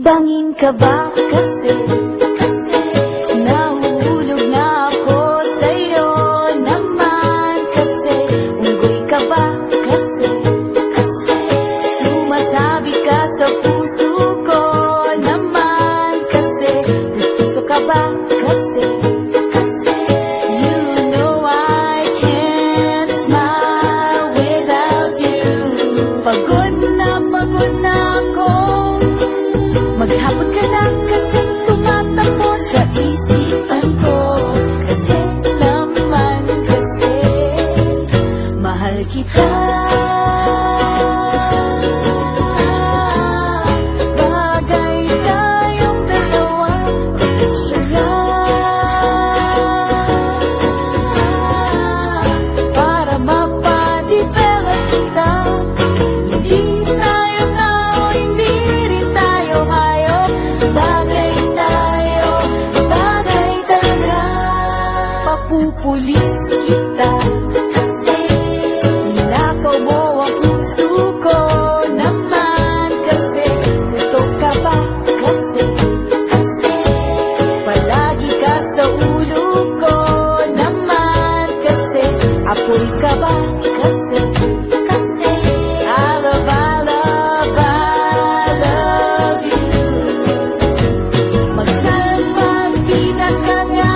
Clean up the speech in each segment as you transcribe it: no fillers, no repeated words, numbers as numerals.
Bangin ka ba kasi nahuhulog na ako sa'yo naman kasi unggoy ka ba kasi sumasabi ka sa puso ko naman kasi gusto ka ba kasi you know I can't smile without you. Pagod na ako, maghapon ka na kasi tumatakbo sa isipan ko. Kasi naman kasi mahal kita. Bagay tayong dalawa, pag-picture lang para mapadevelop kita. Hindi tayo tao, hindi rin tayo hayop. Bagay tayo, bagay talaga. Papupulis kita kasi ninakaw mo ang puso ko naman kasi kutok ka ba kasi palagi ka sa ulo ko naman kasi apoy ka ba kasi I love you. Magsalpagpinat ka nga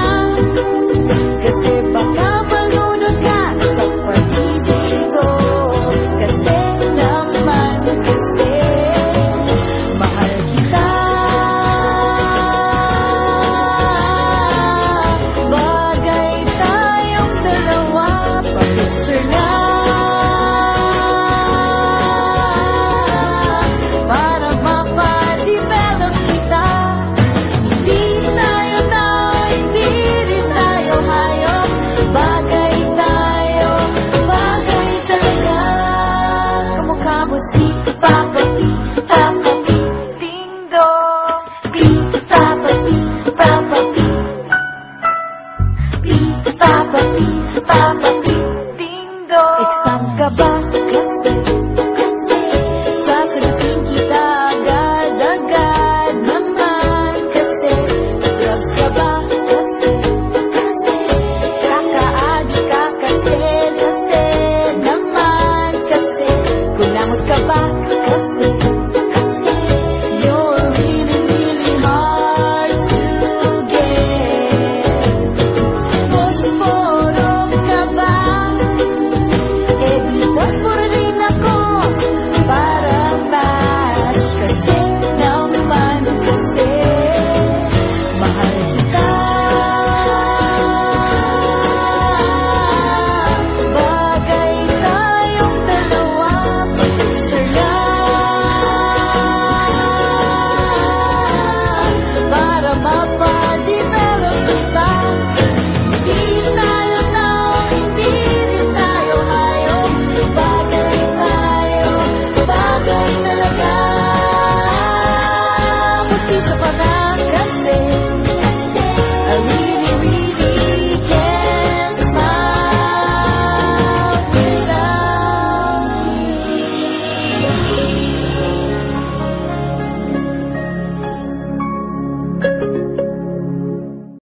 kasi baka malunod ka sa pag-ibig ko. Kasi naman kasi mahal kita. Bagay tayong dalawa, pa-picture lang para mapadevelop kita. Hindi tayo tao, hindi rin tayo hayop. Bagay tayo, bagay talaga. Kamukha mo si Papa P, Papa P, Ding Dong. P, Papa P, Papa P, P, Papa P, Papa P, Ding Dong. Exam ka ba kasi